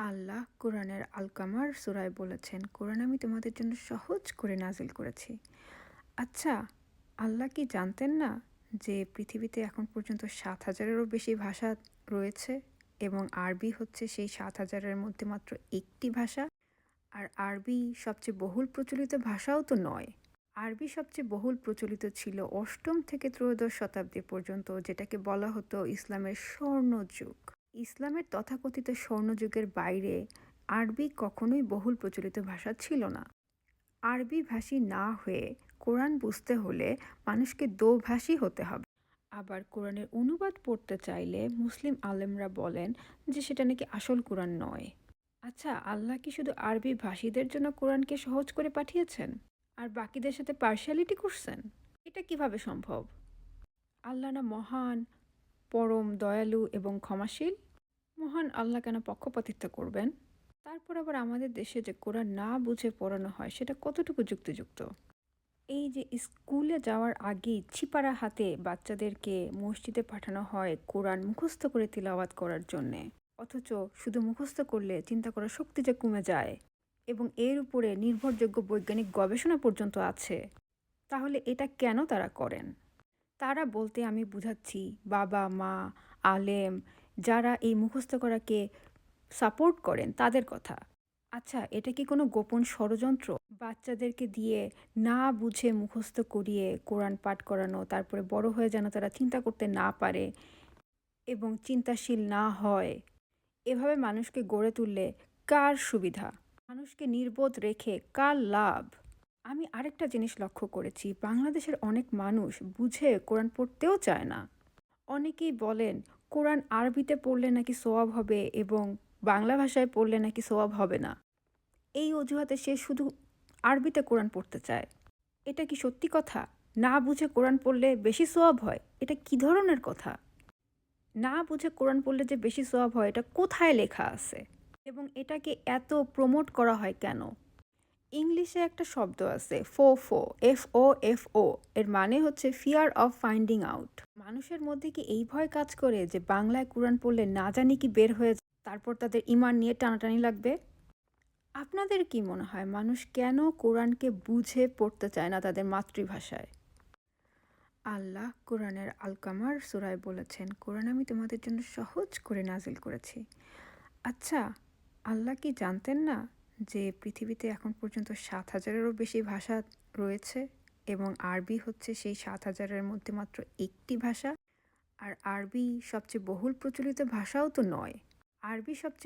আল্লাহ কোরআনের আল কামার সূরায় বলেছেন, কোরআন আমি তোমাদের জন্য সহজ করে নাজিল করেছি। আচ্ছা, আল্লাহ কি জানতেন না যে পৃথিবীতে এখন পর্যন্ত ৭,০০০-এরও বেশি ভাষা রয়েছে এবং আরবি হচ্ছে সেই ৭,০০০-এর মধ্যে মাত্র একটি ভাষা। আর আরবি সবচেয়ে বহুল প্রচলিত ভাষাও তো নয়। আরবি সবচেয়ে বহুল প্রচলিত ছিল অষ্টম থেকে ত্রয়োদশ শতাব্দী পর্যন্ত, যেটাকে বলা হতো ইসলামের স্বর্ণযুগ। ইসলামের তথাকথিত স্বর্ণযুগের বাইরে আরবি কখনোই বহুল প্রচলিত ভাষা ছিল না। আরবি ভাষী না হয়ে কোরআন বুঝতে হলে মানুষকে দোভাষী হতে হবে। আবার কোরআনের অনুবাদ পড়তে চাইলে মুসলিম আলেমরা বলেন যে সেটা নাকি আসল কোরআন নয়। আচ্ছা, আল্লাহ কি শুধু আরবি ভাষীদের জন্য কোরআনকে সহজ করে পাঠিয়েছেন আর বাকিদের সাথে পার্শিয়ালিটি করছেন? এটা কিভাবে সম্ভব? আল্লাহ না মহান, পরম দয়ালু এবং ক্ষমাশীল? মহান আল্লাহ কেন পক্ষপাতিত্ব করবেন? তারপর আবার আমাদের দেশে যে কোরআন না বুঝে পড়ানো হয় সেটা কতটুকু যুক্তিযুক্ত? এই যে স্কুলে যাওয়ার আগেই ছিপারা হাতে বাচ্চাদেরকে মসজিদে পাঠানো হয় কোরআন মুখস্থ করে তিলাওয়াত করার জন্যে, অথচ শুধু মুখস্থ করলে চিন্তা করার শক্তি যে কমে যায় এবং এর উপরে নির্ভরযোগ্য বৈজ্ঞানিক গবেষণা পর্যন্ত আছে, তাহলে এটা কেন তারা করেন? তারা বলতে আমি বুঝাচ্ছি বাবা মা, আলেম, যারা এই মুখস্থ করাকে সাপোর্ট করেন তাদের কথা। আচ্ছা, এটা কি কোনো গোপন ষড়যন্ত্র? বাচ্চাদেরকে দিয়ে না বুঝে মুখস্থ করিয়ে কোরআন পাঠ করানো, তারপরে বড় হয়ে যেন তারা চিন্তা করতে না পারে এবং চিন্তাশীল না হয়। এভাবে মানুষকে গড়ে তুললে কার সুবিধা? মানুষকে নির্বোধ রেখে কার লাভ? আমি আরেকটা জিনিস লক্ষ্য করেছি, বাংলাদেশের অনেক মানুষ বুঝে কোরআন পড়তেও চায় না। অনেকেই বলেন কোরআন আরবিতে পড়লে নাকি সওয়াব হবে এবং বাংলা ভাষায় পড়লে নাকি সওয়াব হবে না। এই অজুহাতে সে শুধু আরবিতে কোরআন পড়তে চায়। এটা কি সত্যি কথা? না বুঝে কোরআন পড়লে বেশি সওয়াব হয়? এটা কি ধরনের কথা? না বুঝে কোরআন পড়লে যে বেশি সওয়াব হয় এটা কোথায় লেখা আছে? এবং এটাকে এত প্রমোট করা হয় কেন? ইংলিশে একটা শব্দ আছে ফোফো, FOFO, এর মানে হচ্ছে ফিয়ার অফ ফাইন্ডিং আউট। মানুষের মধ্যে কি এই ভয় কাজ করে যে বাংলায় কোরআন পড়লে না জানি কি বের হয়ে যায়, তারপর তাদের ঈমান নিয়ে টানাটানি লাগবে? আপনাদের কি মনে হয় মানুষ কেন কোরআনকে বুঝে পড়তে চায় না তাদের মাতৃভাষায়? আল্লাহ কোরআনের আল কামার সূরায় বলেছেন, কোরআন আমি তোমাদের জন্য সহজ করে নাজিল করেছি। আচ্ছা, আল্লাহ কি জানতেন না যে পৃথিবীতে এখন পর্যন্ত ৭,০০০-এরও বেশি ভাষা রয়েছে এবং আরবি হচ্ছে সেই ৭,০০০-এর মধ্যে মাত্র একটি ভাষা? আর আরবি সবচেয়ে বহুল প্রচলিত ভাষাও তো নয়। আরবি সবচেয়ে